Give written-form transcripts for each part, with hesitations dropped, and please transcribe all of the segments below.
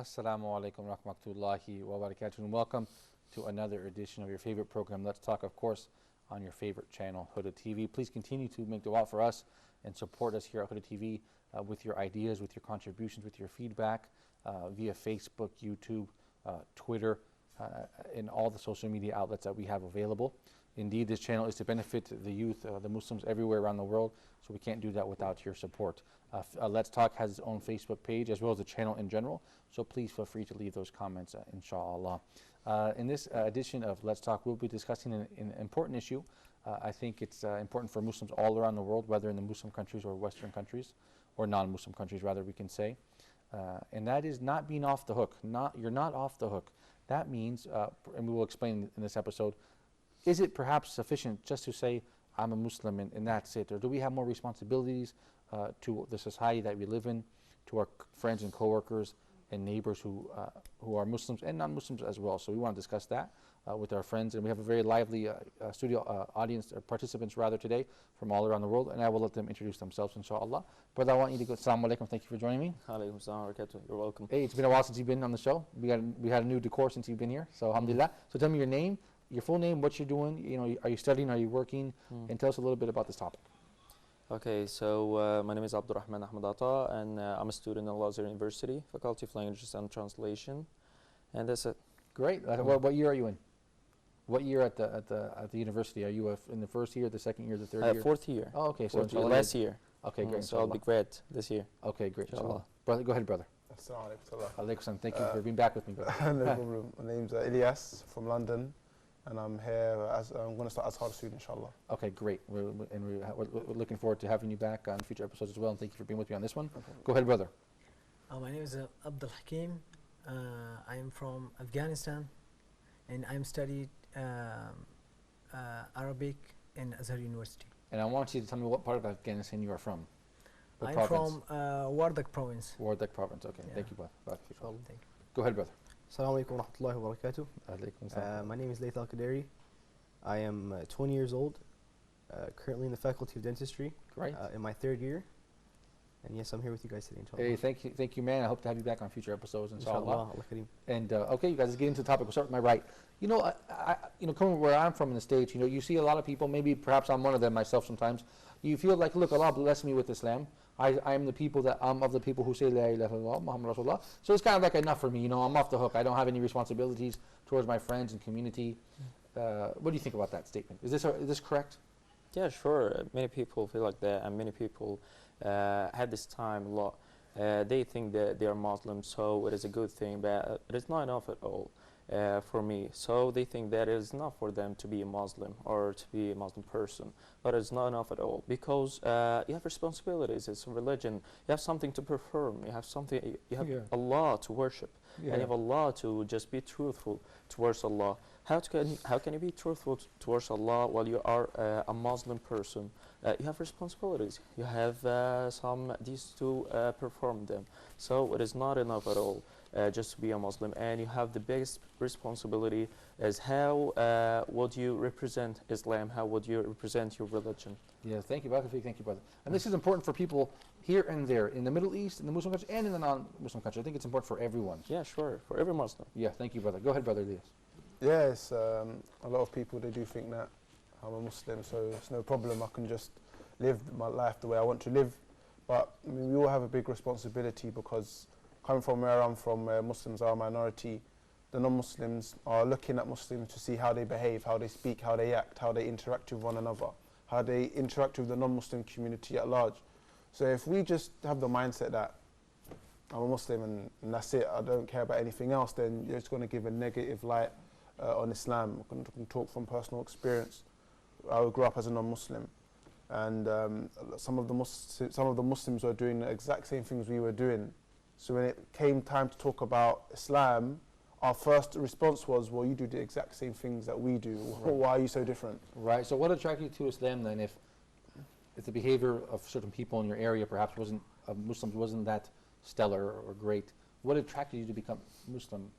Assalamu alaikum rahmatullahi wa barakatuh, and welcome to another edition of your favorite program, Let's Talk, of course, on your favorite channel, Huda TV. Please continue to make dua for us and support us here at Huda TV with your ideas, with your contributions, with your feedback via Facebook, YouTube, Twitter, and all the social media outlets that we have available. Indeed, this channel is to benefit the youth, the Muslims everywhere around the world, so we can't do that without your support. Let's Talk has its own Facebook page as well as the channel in general, so please feel free to leave those comments, inshallah. In this edition of Let's Talk, we'll be discussing an important issue. I think it's important for Muslims all around the world, whether in the Muslim countries or Western countries, or non-Muslim countries rather, we can say. And that is not being off the hook. You're not off the hook. That means, and we will explain in this episode, is it perhaps sufficient just to say, I'm a Muslim and that's it? Or do we have more responsibilities to the society that we live in, to our friends and coworkers and neighbors who are Muslims and non-Muslims as well? So we want to discuss that with our friends. And we have a very lively studio audience, or participants rather, today from all around the world. And I will let them introduce themselves, inshallah. Brother, I want you to go, Assalamu alaikum, thank you for joining me. Alaikum salam wa barakatuh. You're welcome. Hey, it's been a while since you've been on the show. We had a new decor since you've been here, so alhamdulillah. So tell me your name, your full name, what you're doing, are you studying, are you working, and tell us a little bit about this topic. Okay, so my name is Abdurrahman Ahmad Ata, and I'm a student at Al-Azhar University, Faculty of Languages and Translation, and that's it. Great. What year are you in? What year at the university? Are you in the first year, the second year, the third year? Fourth year. Oh, okay. So last year. Okay, great. So I'll be grad this year. Okay, great. Inshallah. Brother, go ahead, brother. Assalamu alaikum. Alaikum salam. Thank you for being back with me, brother. No problem. My name's Ilyas from London, and I'm here as I'm going to start as hard soon, inshallah. Okay, great. We're looking forward to having you back on future episodes as well, and thank you for being with me on this one. Go ahead, brother. My name is Abdul Hakim. I am from Afghanistan, and I'm studied Arabic in Azhar University. And I want you to tell me what part of Afghanistan you are from. What I'm province? from Wardak province. Wardak province. Okay, Yeah. thank you, brother. Thank you. Go ahead, brother. Assalamu alaikum wa rahmatullahi wa barakatuh. Alaikum salam. My name is Layth Al-Qadari. I am 20 years old, currently in the Faculty of Dentistry, Great. in my third year. And yes, I'm here with you guys today, inshallah. Hey, thank you, man. I hope to have you back on future episodes, inshallah. Allah Kareem. And okay, you guys, let's get into the topic. We'll start with my right. Coming where I'm from in the States, you see a lot of people, maybe perhaps I'm one of them myself sometimes. You feel like, look, Allah bless me with Islam. I'm of the people who say La ilaha illallah, Muhammad Rasulullah. So it's kind of like enough for me, I'm off the hook. I don't have any responsibilities towards my friends and community. What do you think about that statement? Is this correct? Yeah, sure. Many people feel like that, and many people at this time a lot. They think that they are Muslims, so it is a good thing, but it is not enough at all. For me, so they think that it is enough for them to be a Muslim or to be a Muslim person, but it's not enough at all, because you have responsibilities. It's a religion. You have something to perform. You have something. You have Allah to worship, and you have Allah to just be truthful towards Allah. How can you be truthful towards Allah while you are a Muslim person? You have responsibilities. You have some deeds to perform them. So it is not enough at all. Just to be a Muslim, and you have the biggest responsibility is how would you represent Islam, how would you represent your religion. Yeah, thank you, brother. Thank you, brother. And this is important for people here and there, in the Middle East, in the Muslim countries, and in the non-Muslim countries. I think it's important for everyone. Yeah, sure, for every Muslim. Yeah, thank you, brother. Go ahead, brother Elias. Yes, a lot of people, they do think that I'm a Muslim, so it's no problem. I can just live my life the way I want to live. But we all have a big responsibility, because coming from where I'm from, where Muslims are a minority, the non-Muslims are looking at Muslims to see how they behave, how they speak, how they act, how they interact with one another, how they interact with the non-Muslim community at large. So if we just have the mindset that I'm a Muslim and that's it, I don't care about anything else, then you're just going to give a negative light on Islam. I'm going to talk from personal experience. I grew up as a non-Muslim, and some of the Muslims were doing the exact same things we were doing. So when it came time to talk about Islam, our first response was, well, you do the exact same things that we do. Why are you so different? Right. So what attracted you to Islam then, if the behavior of certain people in your area perhaps Muslims wasn't that stellar or great? What attracted you to become Muslim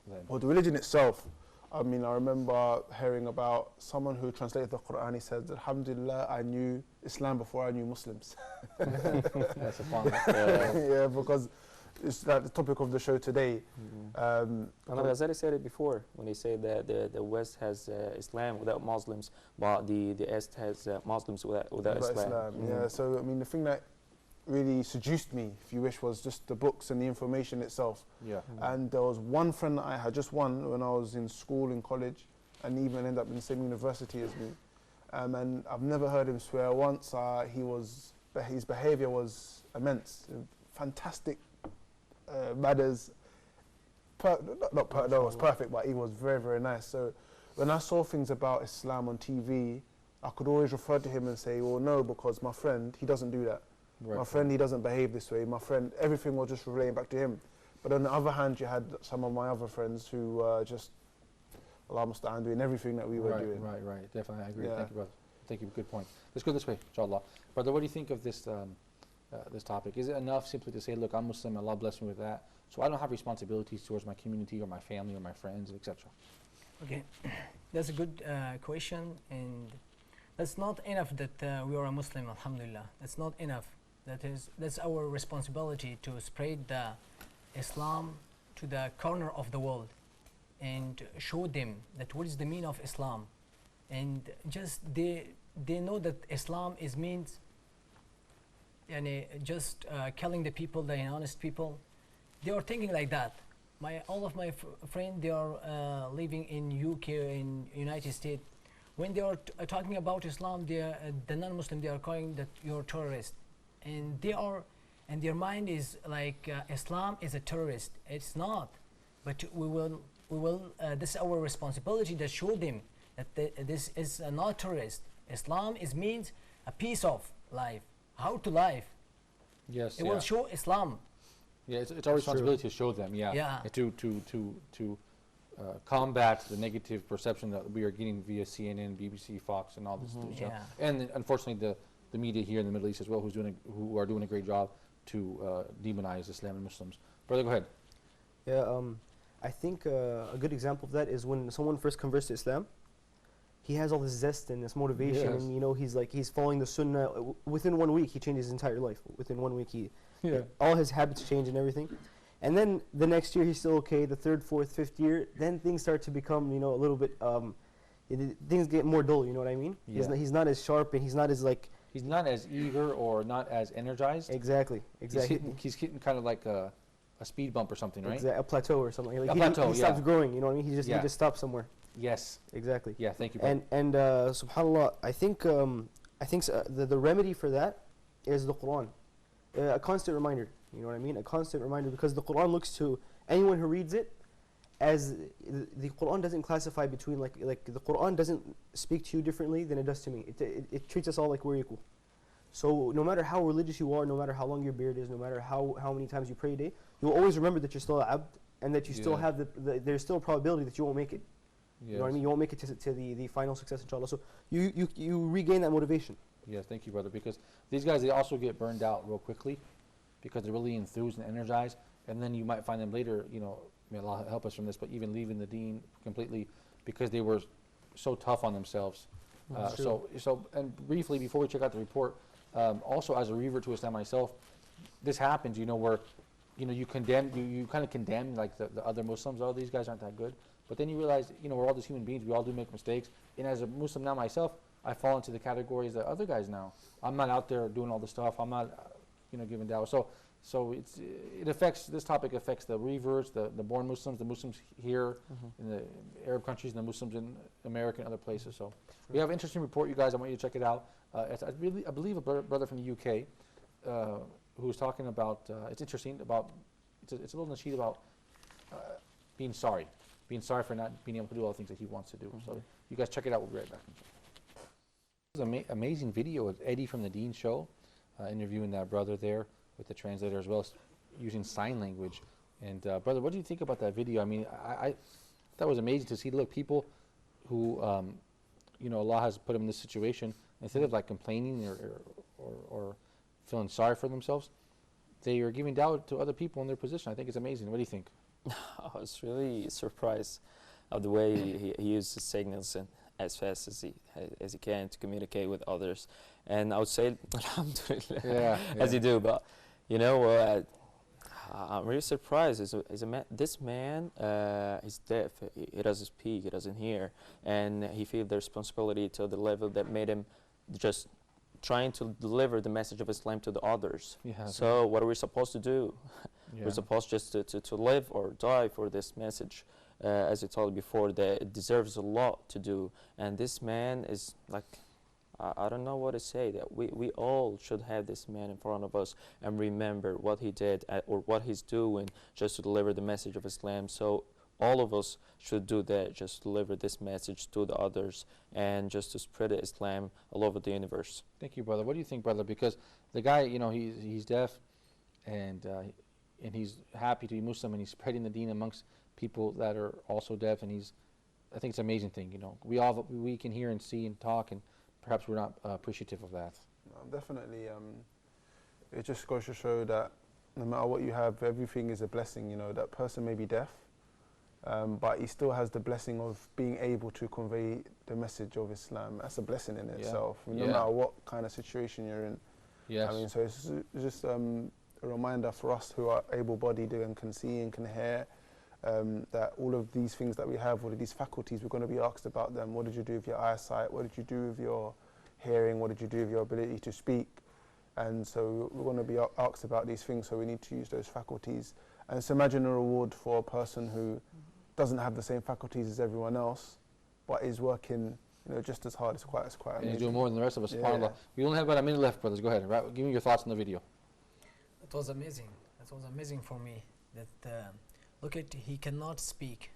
then? Well, the religion itself. I mean, I remember hearing about someone who translated the Quran. He said, Alhamdulillah, I knew Islam before I knew Muslims. That's a fun. Yeah, because it's like the topic of the show today. And Al-Ghazali said it before when he said that the West has Islam without Muslims, but the East has Muslims without Islam. Yeah, so I mean, the thing that really seduced me, if you wish, was just the books and the information itself. Yeah. And there was one friend that I had, just one, when I was in school, in college, and even ended up in the same university as me. And I've never heard him swear once. His behaviour was immense, fantastic manners. No, it was perfect, but he was very, very nice. So when I saw things about Islam on TV, I could always refer to him and say, well, no, because my friend, he doesn't do that. Right. My friend, he doesn't behave this way. My friend, everything was just relating back to him. But on the other hand, you had some of my other friends who just, Allah musta'an, doing everything that we were doing. Right. Definitely, I agree. Yeah. Thank you, brother. Thank you. Good point. Let's go this way, inshallah. Brother, what do you think of this this topic? Is it enough simply to say, look, I'm Muslim, Allah bless me with that, so I don't have responsibilities towards my community or my family or my friends, etc.? Okay, that's a good question, and that's not enough that we are a Muslim, alhamdulillah. That's not enough. That's our responsibility to spread the Islam to the corner of the world and show them that what is the meaning of Islam, and just they know that Islam is means just killing the people, the honest people. They are thinking like that. All of my friends, they are living in UK, in United States. When they are talking about Islam, the non-Muslim, they are calling that you're terrorist, and their mind is like Islam is a terrorist. It's not, but we will. This is our responsibility to show them that this is not terrorist. Islam means a piece of life, how to live. Yes. It will show Islam. Yeah, it's our responsibility to show them. Yeah. And to combat the negative perception that we are getting via CNN, BBC, Fox, and all this. Yeah. And unfortunately, the media here in the Middle East as well, who are doing a great job to demonize Islam and Muslims. Brother, go ahead. Yeah, I think a good example of that is when someone first converts to Islam. He has all this zest and this motivation, Yes. and he's following the Sunnah. Within 1 week, he changes his entire life. Within 1 week, all his habits change and everything. And then the next year, he's still okay. The third, fourth, fifth year, then things start to become, a little bit. Things get more dull. You know what I mean? Yeah. He's not as sharp, and he's not as like. He's not as eager or not as energized. Exactly. He's hitting kind of like a speed bump or something, right? A plateau or something. Like A plateau, he stops growing. You know what I mean? He just stops somewhere. Yes. Exactly. Yeah. Thank you, brother. And subhanallah, I think the remedy for that is the Quran, a constant reminder. You know what I mean? A constant reminder, because the Quran looks to anyone who reads it as the Quran doesn't classify between like the Quran doesn't speak to you differently than it does to me. It treats us all like we're equal. So no matter how religious you are, no matter how long your beard is, no matter how many times you pray a day, you'll always remember that you're still an abd, and that you still have there's still a probability that you won't make it. Yes. You know what I mean? You won't make it to the final success, inshallah. So you regain that motivation. Yes, thank you, brother. Because these guys, they also get burned out real quickly because they're really enthused and energized. And then you might find them later, may Allah help us from this, but even leaving the deen completely because they were so tough on themselves. And briefly, before we check out the report, also as a revert to Islam myself, this happens, where, you kind of condemn like the other Muslims. Oh, these guys aren't that good. But then you realize, we're all just human beings. We all do make mistakes. And as a Muslim now myself, I fall into the categories that other guys now. I'm not out there doing all this stuff. I'm not, giving dawah. So this topic affects the reverts, the born Muslims, the Muslims here in the Arab countries, and the Muslims in America and other places. So we have an interesting report, you guys. I want you to check it out. I believe a brother from the UK who was talking about, it's interesting, it's a little nasheed about being sorry for not being able to do all the things that he wants to do. So you guys check it out. We'll be right back. This is an amazing video of Eddie from the Dean Show interviewing that brother there with the translator as well as using sign language. And brother, what do you think about that video? I mean, that was amazing to see. Look, people who, Allah has put them in this situation, instead of like complaining or feeling sorry for themselves, they are giving doubt to other people in their position. I think it's amazing. What do you think? I was really surprised of the way he uses signals and as fast as he can to communicate with others. And I would say, alhamdulillah, as you do. But I'm really surprised. This man is deaf. He doesn't speak. He doesn't hear, and he feels the responsibility to the level that made him just trying to deliver the message of Islam to the others. Yeah. So what are we supposed to do? Yeah. We're supposed just to live or die for this message. As I told you before, that it deserves a lot to do. And this man is like, I don't know what to say. That we all should have this man in front of us and remember what he did or what he's doing just to deliver the message of Islam. So all of us should do that, just deliver this message to the others and just to spread Islam all over the universe. Thank you, brother. What do you think, brother? Because the guy, you know, he's deaf, and he's happy to be Muslim, and he's spreading the deen amongst people that are also deaf, and I think it's an amazing thing. You know, we can hear and see and talk, and perhaps we're not appreciative of that. No, definitely. It just goes to show that no matter what you have, everything is a blessing. You know, that person may be deaf, but he still has the blessing of being able to convey the message of Islam. That's a blessing in itself. I mean, no matter what kind of situation you're in. Yes. I mean, so it's just a reminder for us who are able-bodied and can see and can hear, that all of these things that we have, all of these faculties, we're going to be asked about them. What did you do with your eyesight? What did you do with your hearing? What did you do with your ability to speak? And so we're going to be asked about these things, so we need to use those faculties. And so imagine a reward for a person who doesn't have the same faculties as everyone else, but is working, you know, just as hard. It's quite And amazing. he's doing more than the rest of us, Yeah. subhanAllah. We only have about a minute left, brothers. Go ahead. Give me your thoughts on the video. It was amazing. It was amazing for me that look at, he cannot speak,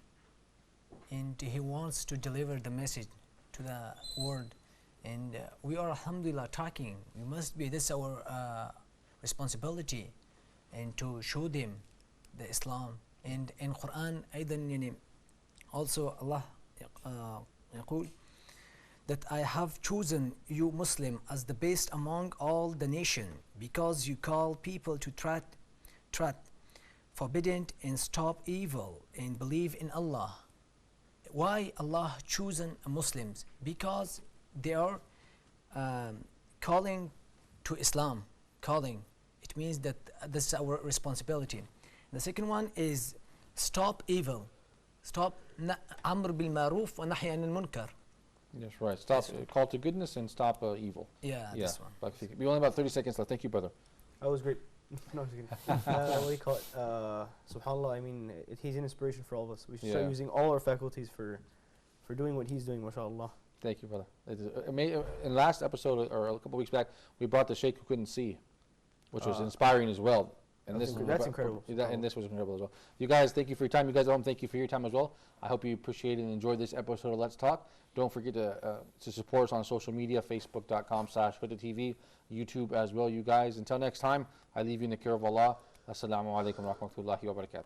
and he wants to deliver the message to the world, and we are alhamdulillah talking. We must be, this our responsibility, and to show them the Islam. And in Quran أيضا يعني also Allah يقول that I have chosen you Muslim as the best among all the nation, because you call people to tread forbidden and stop evil and believe in Allah. Why Allah chosen Muslims? Because they are calling to Islam. Calling, it means that this is our responsibility. The second one is stop evil. Stop amr bil maruf wa nahy anil munkar. Yes, right. Stop. Call to goodness and stop evil. Yeah, this one. We only have about 30 seconds left. Thank you, brother. That was great. No, I'm just kidding. What do you call it? SubhanAllah, I mean, he's an inspiration for all of us. We should start using all our faculties for doing what he's doing, mashallah. Thank you, brother. In last episode, or a couple weeks back, we brought the sheikh who couldn't see, which was inspiring as well. And that's incredible. And this was incredible as well. You guys, thank you for your time. You guys at home, thank you for your time as well. I hope you appreciated and enjoyed this episode of Let's Talk. Don't forget to support us on social media, facebook.com/Huda TV, YouTube as well, you guys. Until next time, I leave you in the care of Allah. Assalamu alaikum wa rahmatullahi wa barakatuh.